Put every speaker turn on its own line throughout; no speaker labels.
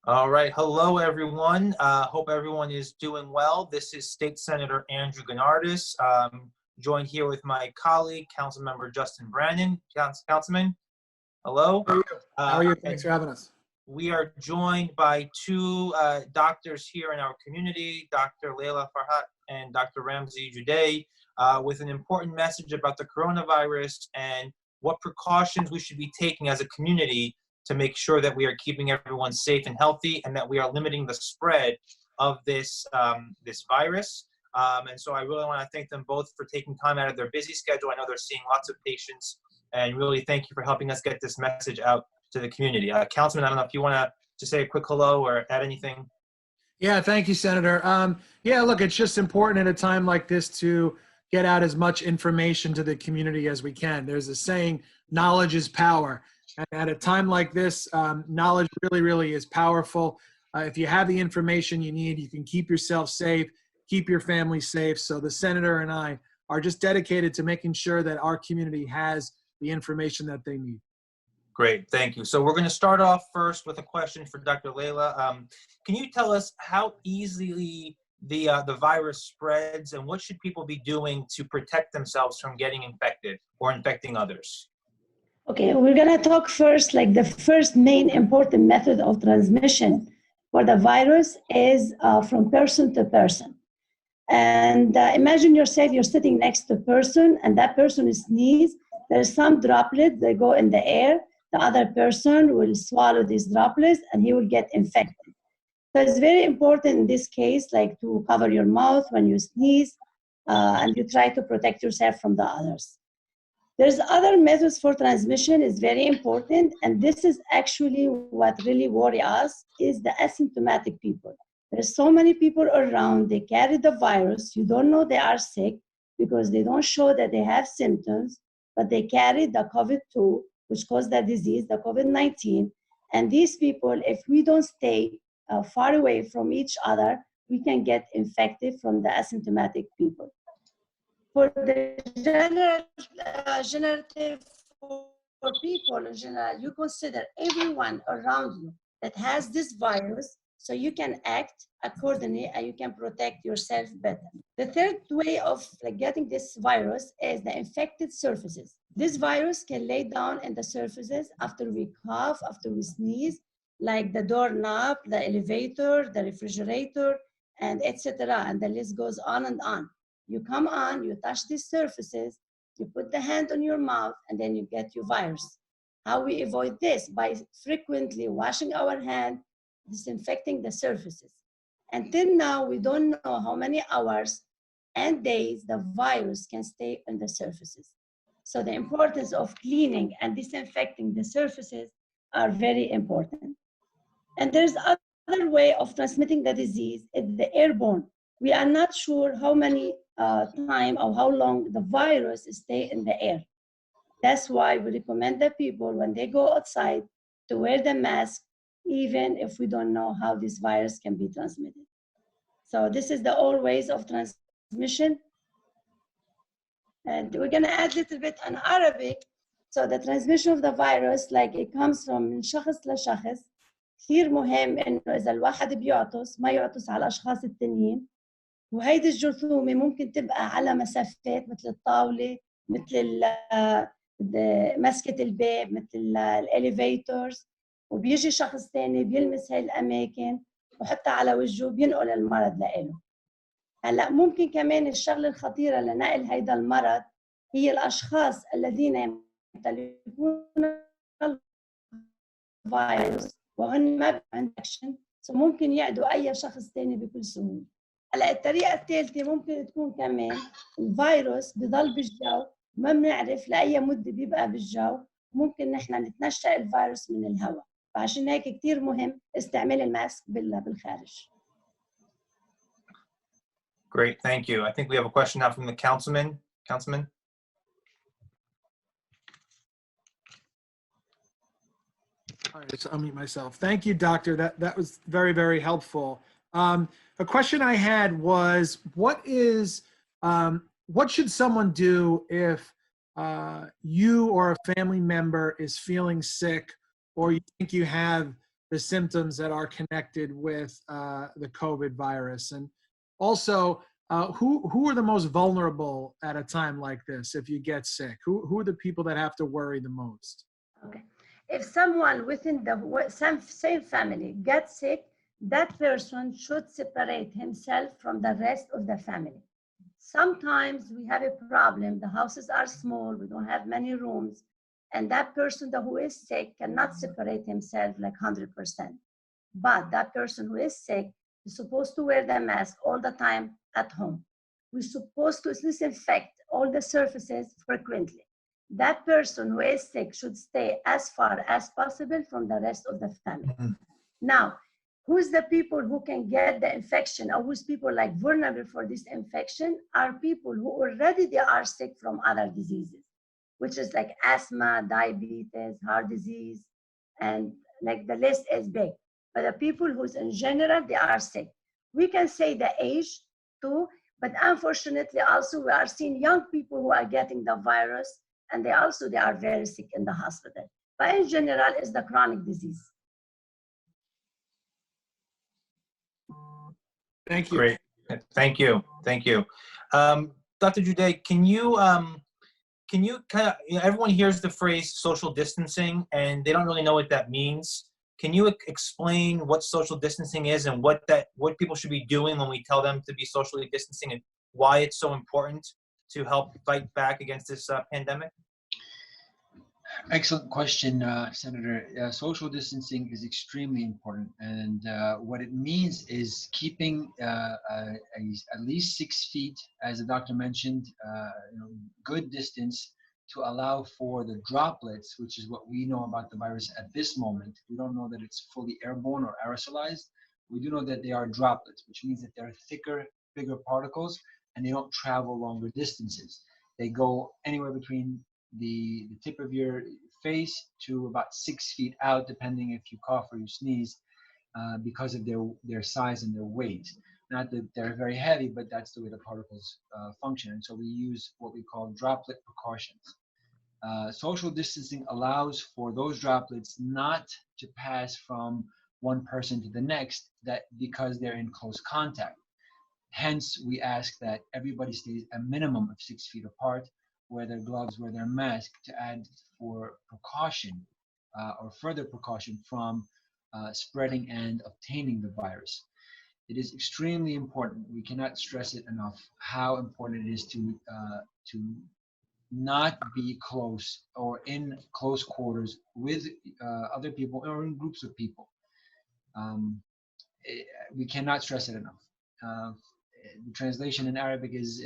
All right. Hello, everyone. Hope everyone is doing well. This is State Senator Andrew Gennardis, joined here with my colleague, Councilmember Justin Brannan. Councilman, hello.
How are you? How are you? Thanks for having us.
We are joined by two doctors here in our community, Dr. Laila Farhat and Dr. Ramsey Joudeh, with an important message about the coronavirus and what precautions we should be taking as a community to make sure that we are keeping everyone safe and healthy and that we are limiting the spread of this virus. And so I really want to thank them both for taking time out of their busy schedule. I know they're seeing lots of patients, and really thank you for helping us get this message out to the community. Councilman, I don't know if you want to just say a quick hello or add anything.
Yeah, thank you, Senator. Yeah, look, it's just important at a time like this to get out as much information to the community as we can. There's a saying, knowledge is power. And at a time like this, knowledge really is powerful. If you have the information you need, you can keep yourself safe, keep your family safe. So the Senator and I are just dedicated to making sure that our community has the information that they need.
Great, thank you. So we're going to start off first with a question for Dr. Laila. Can you tell us how easily the virus spreads, and what should people be doing to protect themselves from getting infected or infecting others?
Okay, we're gonna talk first, like the first main important method of transmission for the virus is from person to person. And imagine yourself, you're sitting next to a person and that person sneezes. There's some droplets that go in the air. The other person will swallow these droplets and he will get infected. So it's very important in this case, like to cover your mouth when you sneeze and you try to protect yourself from the others. There's other methods for transmission is very important, and this is actually what really worry us is the asymptomatic people. There's so many people around, they carry the virus, you don't know they are sick because they don't show that they have symptoms, but they carry the COVID-2, which caused the disease, the COVID-19, and these people, if we don't stay far away from each other, we can get infected from the asymptomatic people. For the generative for people in general, you consider everyone around you that has this virus so you can act accordingly and you can protect yourself better. The third way of getting this virus is the infected surfaces. This virus can lay down in the surfaces after we cough, after we sneeze, like the doorknob, the elevator, the refrigerator, and etc. And the list goes on and on. You come on, you touch these surfaces, you put the hand on your mouth, and then you get your virus. How we avoid this? By frequently washing our hand, disinfecting the surfaces. Until now, we don't know how many hours and days the virus can stay on the surfaces. So the importance of cleaning and disinfecting the surfaces are very important. And there's other way of transmitting the disease, it's the airborne. We are not sure how many time or how long the virus stay in the air. That's why we recommend that people, when they go outside, to wear the mask, even if we don't know how this virus can be transmitted. So this is the all ways of transmission. And we're gonna add a little bit on Arabic. So the transmission of the virus, like it comes from من شخص لشخص. كثير مهم إنه إذا الواحد بيعطس ما يعطس على الأشخاص التانيين. وهيدي الجرثومة ممكن تبقى على مسافات مثل الطاولة، مثل مسكة الباب، مثل الاليفيتورز، وبيجي شخص تاني بيلمس هاي الأماكن وحتى على وجهه بينقل المرض لإله. هلا ممكن كمان الشغلة الخطيرة لنقل هيدا المرض هي الأشخاص الذين يمتلكون الفيروس وهن ما عندهم أكشن، ممكن يعدوا أي شخص تاني بكل سهولة. هلا الطريقة الثالثة ممكن تكون كمان الفيروس بضل بالجو، ما بنعرف لأي مدة بيبقى بالجو، ممكن نحن نتنشأ الفيروس من الهواء، فعشان هيك كتير مهم استعمال الماسك بالخارج.
Great, thank you. I think we have a question now from the councilman. Councilman?
All right, let's unmute myself. Thank you, doctor. That was very helpful. A question I had was, what should someone do if you or a family member is feeling sick, or you think you have the symptoms that are connected with the COVID virus? And also, who are the most vulnerable at a time like this if you get sick? Who are the people that have to worry the most?
Okay. If someone within the same family gets sick, that person should separate himself from the rest of the family. Sometimes we have a problem, the houses are small, we don't have many rooms, and that person who is sick cannot separate himself like 100%. But that person who is sick is supposed to wear the mask all the time at home. We're supposed to disinfect all the surfaces frequently. That person who is sick should stay as far as possible from the rest of the family. Now, who's the people who can get the infection, or who's people like vulnerable for this infection are people who already they are sick from other diseases, which is like asthma, diabetes, heart disease, and like the list is big. But the people who's in general, they are sick. We can say the age too, but unfortunately also we are seeing young people who are getting the virus, and they are very sick in the hospital. But in general, it's the chronic disease.
Thank you.
Great. Thank you. Thank you. Dr. Joudeh, can you kind of, everyone hears the phrase social distancing and they don't really know what that means. Can you explain what social distancing is and what people should be doing when we tell them to be socially distancing, and why it's so important to help fight back against this pandemic?
Excellent question, Senator. Social distancing is extremely important, and what it means is keeping at least 6 feet, as the doctor mentioned, good distance to allow for the droplets, which is what we know about the virus at this moment. We don't know that it's fully airborne or aerosolized. We do know that they are droplets, which means that they're thicker, bigger particles, and they don't travel longer distances. They go anywhere between the tip of your face to about 6 feet out, depending if you cough or you sneeze, because of their size and their weight. Not that they're very heavy, but that's the way the particles function. And so we use what we call droplet precautions. Social distancing allows for those droplets not to pass from one person to the next, that because they're in close contact. Hence, we ask that everybody stays a minimum of 6 feet apart, wear their gloves, wear their mask, to add for precaution or further precaution from spreading and obtaining the virus. It is extremely important. We cannot stress it enough how important it is to not be close or in close quarters with other people or in groups of people. We cannot stress it enough. The translation in Arabic is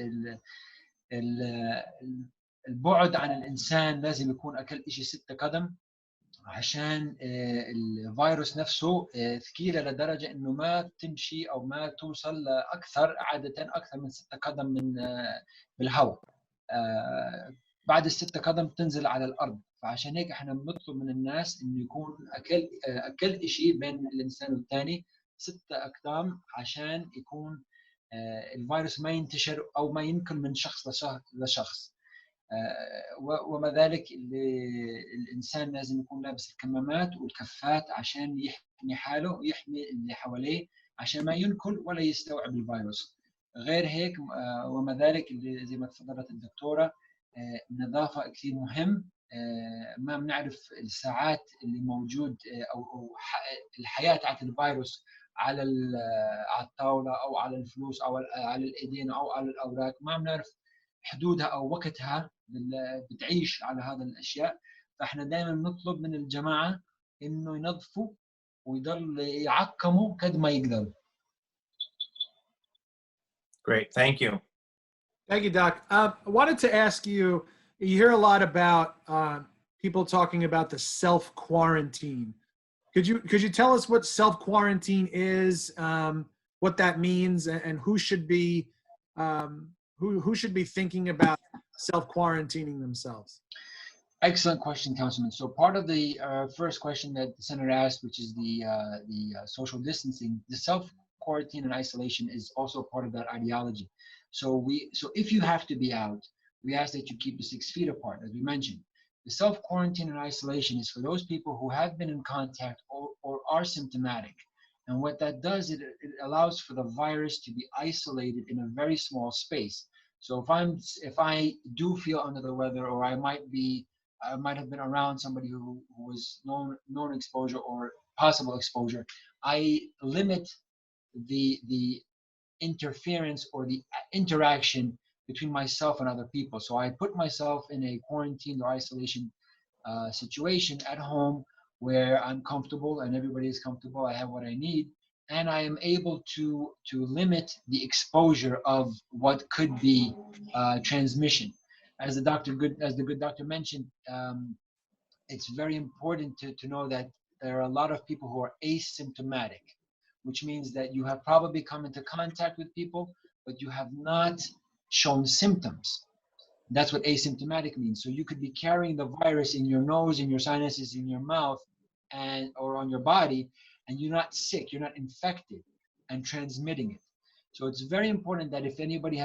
البعد عن الإنسان لازم يكون أكل إشي 6 قدم، عشان الفيروس نفسه ثقيلة لدرجة إنه ما تمشي أو ما توصل لأكثر، عادة أكثر من 6 قدم من بالهواء. بعد ال6 قدم تنزل على الأرض. فعشان هيك احنا بنطلب من الناس إنه يكون أكل إشي بين الإنسان والثاني 6 أقدام، عشان يكون الفيروس ما ينتشر أو ما ينقل من شخص لشخص. وما ذلك الإنسان لازم يكون لابس الكمامات والكفات عشان يحمي حاله ويحمي اللي حواليه، عشان ما ينقل ولا يستوعب الفيروس. غير هيك وما ذلك اللي زي ما تفضلت الدكتورة، النظافة كثير مهم. ما بنعرف الساعات اللي موجود أو الحياة تاعت الفيروس على الطاولة أو على الفلوس أو على الإيدين أو على الأوراق، ما بنعرف حدودها أو وقتها بتعيش على هذا الأشياء. فإحنا دائما نطلب من الجماعة إنه ينظفوا ويضل يعقموا قد ما يقدروا.
Great, thank you.
Thank you, Doc. I wanted to ask you, you hear a lot about people talking about the self-quarantine. Could you tell us what self-quarantine is, what that means, and who should be thinking about self-quarantining themselves?
Excellent question, Councilman. So part of the first question that the Senator asked, which is the social distancing, the self-quarantine and isolation is also part of that ideology. So if you have to be out, we ask that you keep the 6 feet apart, as we mentioned. The self-quarantine and isolation is for those people who have been in contact or are symptomatic. And what that does, it allows for the virus to be isolated in a very small space. So if I do feel under the weather, or I might have been around somebody who was known exposure or possible exposure, I limit the interference or the interaction between myself and other people. So I put myself in a quarantine or isolation situation at home where I'm comfortable and everybody is comfortable. I have what I need, and I am able to limit the exposure of what could be transmission. As the good doctor mentioned, it's very important to know that there are a lot of people who are asymptomatic, which means that you have probably come into contact with people, but you have not shown symptoms. That's what asymptomatic means. So you could be carrying the virus in your nose, in your sinuses, in your mouth, or on your body, and you're not sick, you're not infected and transmitting it. So it's very important that if anybody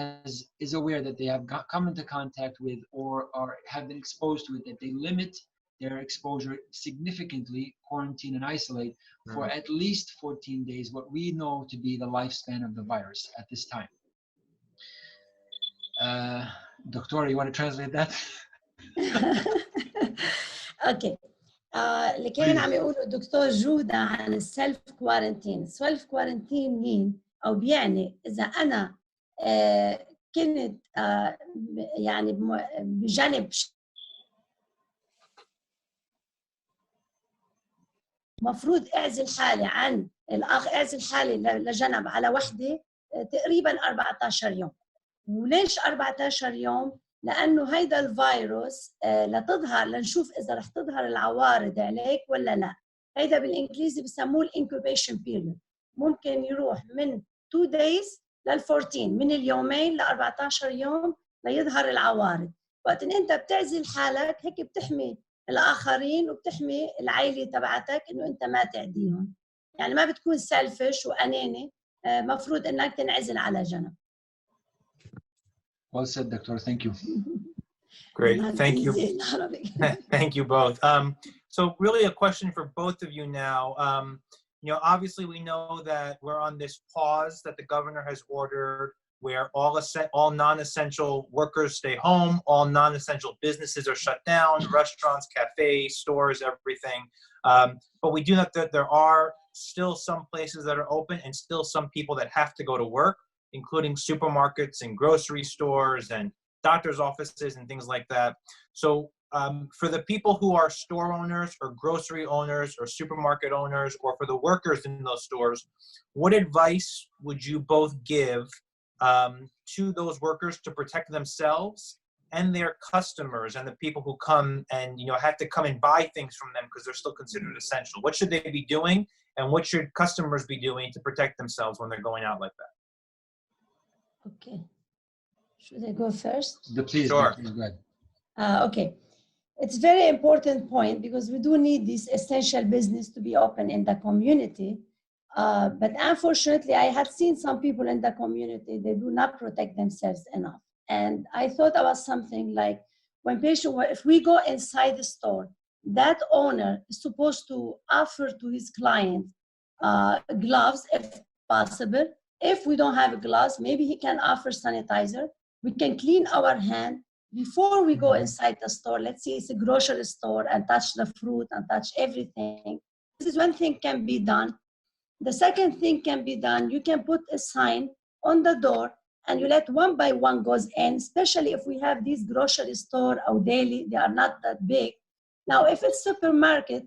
is aware that they have come into contact with or have been exposed to it, that they limit their exposure significantly, quarantine and isolate for at least 14 days, what we know to be the lifespan of the virus at this time. Doctor, you want to translate that?
اوكي. اللي كان عم يقوله الدكتور جودة عن السيلف كوارنتين. سيلف كوارنتين مين او بيعني اذا انا كنت يعني بجانب مفروض اعزل حالي عن الاخ، اعزل حالي لجنب على وحده تقريبا 14 يوم. وليش 14 يوم؟ لانه هيدا الفيروس لتظهر، لنشوف اذا رح تظهر العوارض عليك ولا لا. هيدا بالانجليزي بسموه الانكوبيشن بيريود، ممكن يروح من 2 days لل 14، من اليومين ل 14 يوم ليظهر العوارض. وقت ان انت بتعزل حالك هيك بتحمي الاخرين وبتحمي العائله تبعتك انه انت ما تعديهم. يعني ما بتكون سيلفش واناني، مفروض انك تنعزل على جنب.
Well said, Doctor. Thank you.
Great. Thank you. Thank you both. So really a question for both of you now. Obviously we know that we're on this pause that the governor has ordered where all non-essential workers stay home, all non-essential businesses are shut down, restaurants, cafes, stores, everything. But we do know that there are still some places that are open and still some people that have to go to work, including supermarkets and grocery stores and doctor's offices and things like that. So for the people who are store owners or grocery owners or supermarket owners, or for the workers in those stores, what advice would you both give to those workers to protect themselves and their customers and the people who come and have to come and buy things from them because they're still considered essential? What should they be doing, and what should customers be doing to protect themselves when they're going out like that?
Okay. Should I go first?
Please,
sure.
Please go ahead.
Okay. It's a very important point because we do need this essential business to be open in the community. But unfortunately, I have seen some people in the community, they do not protect themselves enough. And I thought about something like if we go inside the store, that owner is supposed to offer to his client gloves if possible. If we don't have gloves, maybe he can offer sanitizer. We can clean our hand before we go inside the store. Let's say it's a grocery store and touch the fruit and touch everything. This is one thing can be done. The second thing can be done, you can put a sign on the door and you let one by one goes in, especially if we have these grocery store or daily, they are not that big. Now, if it's supermarket,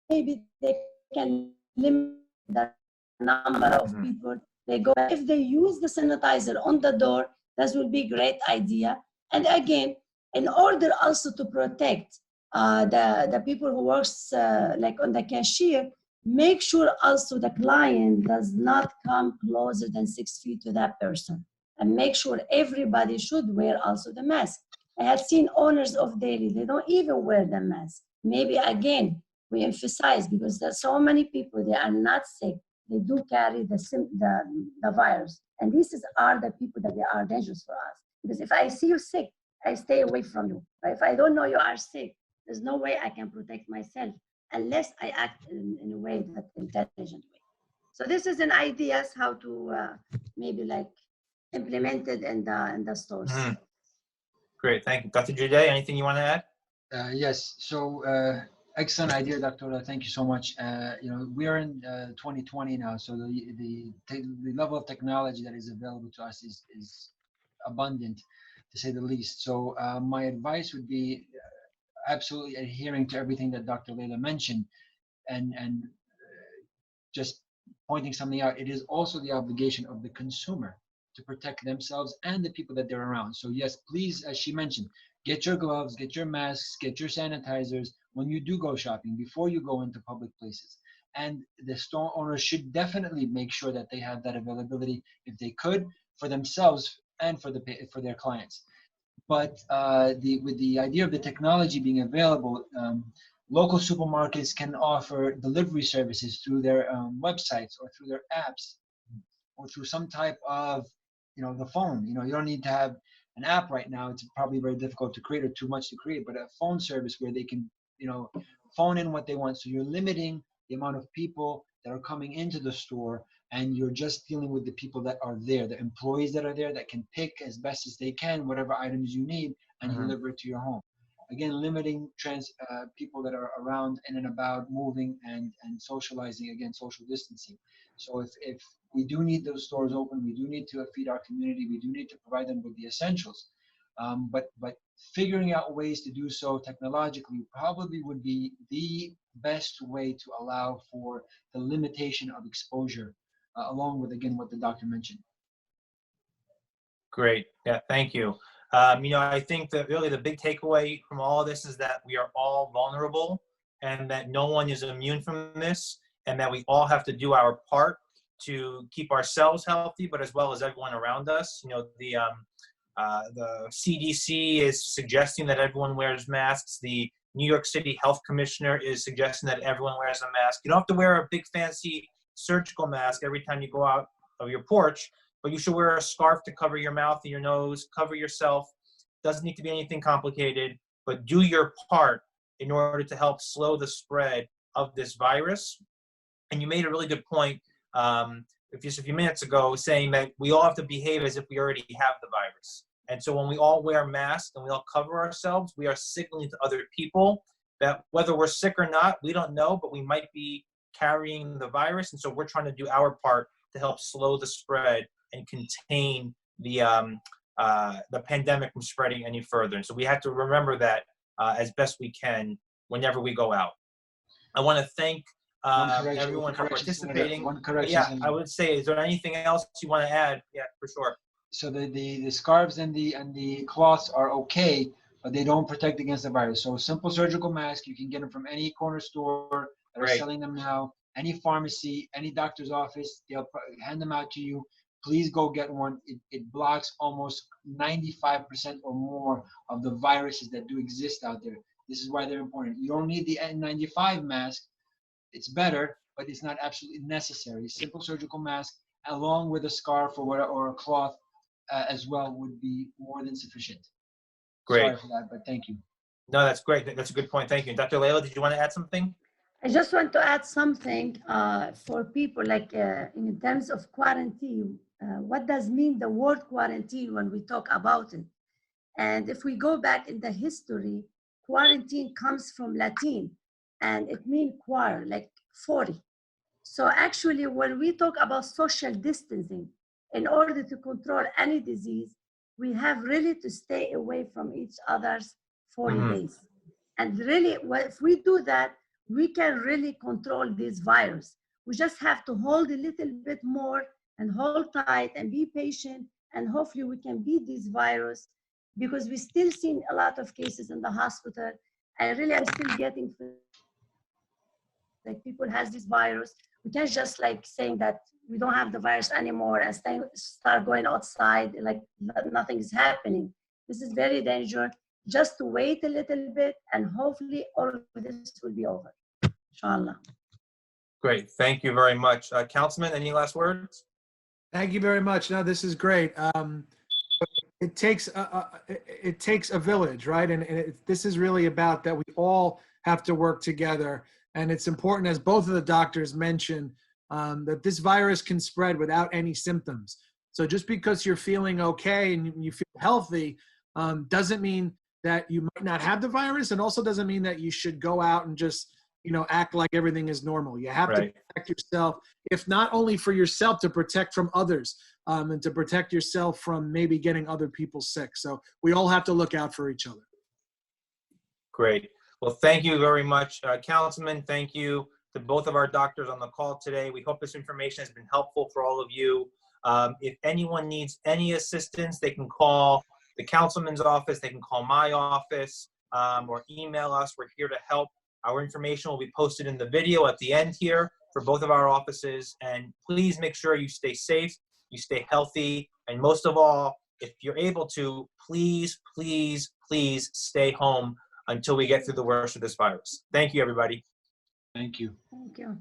maybe they can limit the number of people they go. If they use the sanitizer on the door, that will be a great idea. And again, in order also to protect the people who works like on the cashier, make sure also the client does not come closer than 6 feet to that person. And make sure everybody should wear also the mask. I have seen owners of daily, they don't even wear the mask. Maybe again, we emphasize because there's so many people, they are not sick. They do carry the virus. And these are the people that they are dangerous for us. Because if I see you sick, I stay away from you. But if I don't know you are sick, There's no way I can protect myself unless I act in a way that intelligent way. So this is an ideas how to maybe like implement it in the stores.
Mhm. Great, thank you. Dr. Joudeh, anything you want to add?
Yes. So excellent idea, Dr. Thank you so much. We are in 2020 now, so the level of technology that is available to us is abundant, to say the least. So my advice would be absolutely adhering to everything that Dr. Laila mentioned, and just pointing something out. It is also the obligation of the consumer to protect themselves and the people that they're around. So yes, please, as she mentioned, get your gloves, get your masks, get your sanitizers when you do go shopping, before you go into public places. And the store owners should definitely make sure that they have that availability, if they could, for themselves and for their clients. But with the idea of the technology being available, local supermarkets can offer delivery services through their websites or through their apps or through some type of, the phone. You don't need to have an app right now. It's probably very difficult to create or too much to create, but a phone service where they can, phone in what they want. So you're limiting the amount of people that are coming into the store, and you're just dealing with the people that are there, the employees that are there that can pick as best as they can whatever items you need and deliver it to your home. Again, limiting people that are around in and about, moving and socializing, again, social distancing. So if we do need those stores open, we do need to feed our community, we do need to provide them with the essentials. But figuring out ways to do so technologically probably would be the best way to allow for the limitation of exposure, along with, again, what the doctor mentioned.
Great. Yeah, thank you. I think that really the big takeaway from all of this is that we are all vulnerable and that no one is immune from this, and that we all have to do our part to keep ourselves healthy, but as well as everyone around us. The CDC is suggesting that everyone wears masks. The New York City Health Commissioner is suggesting that everyone wears a mask. You don't have to wear a big fancy surgical mask every time you go out of your porch, but you should wear a scarf to cover your mouth and your nose, cover yourself. Doesn't need to be anything complicated, but do your part in order to help slow the spread of this virus. And you made a really good point just a few minutes ago, saying that we all have to behave as if we already have the virus. And so when we all wear masks and we all cover ourselves, we are signaling to other people that whether we're sick or not, we don't know, but we might be carrying the virus. And so we're trying to do our part to help slow the spread and contain the pandemic from spreading any further. And so we have to remember that as best we can whenever we go out. I want to thank everyone for participating.
One correction.
Yeah, I would say, is there anything else you want to add? Yeah, for sure.
So the scarves and the cloths are okay, but they don't protect against the virus. So simple surgical mask, you can get them from any corner store that are selling them now, any pharmacy, any doctor's office, they'll hand them out to you. Please go get one. It blocks almost 95% or more of the viruses that do exist out there. This is why they're important. You don't need the N95 mask. It's better, but it's not absolutely necessary. Simple surgical mask along with a scarf or a cloth as well would be more than sufficient.
Great.
Sorry for that, but thank you.
No, that's great. That's a good point. Thank you. Dr. Laila, did you want to add something?
I just want to add something for people, like in terms of quarantine. What does mean the word quarantine when we talk about it? And if we go back in the history, quarantine comes from Latin, and it means quar, like 40. So actually, when we talk about social distancing, in order to control any disease, we have really to stay away from each other's 40 days. And really, if we do that, we can really control this virus. We just have to hold a little bit more and hold tight and be patient, and hopefully we can beat this virus, because we still seen a lot of cases in the hospital. And really, I'm still getting like people has this virus. We can't just like saying that we don't have the virus anymore and start going outside like nothing is happening. This is very dangerous. Just to wait a little bit, and hopefully all of this will be over. Inshallah.
Great. Thank you very much. Councilman, any last words?
Thank you very much. No, this is great. it takes a village, right? And this is really about that we all have to work together. And it's important, as both of the doctors mentioned, that this virus can spread without any symptoms. So just because you're feeling okay and you feel healthy doesn't mean that you might not have the virus, and also doesn't mean that you should go out and just, act like everything is normal. You have to protect yourself, if not only for yourself, to protect from others, and to protect yourself from maybe getting other people sick. So we all have to look out for each other.
Great. Well, thank you very much, Councilman. Thank you to both of our doctors on the call today. We hope this information has been helpful for all of you. If anyone needs any assistance, they can call the councilman's office, they can call my office, or email us. We're here to help. Our information will be posted in the video at the end here for both of our offices. And please make sure you stay safe, you stay healthy, and most of all, if you're able to, please, please, please stay home until we get through the worst of this virus. Thank you, everybody.
Thank you.
Thank you.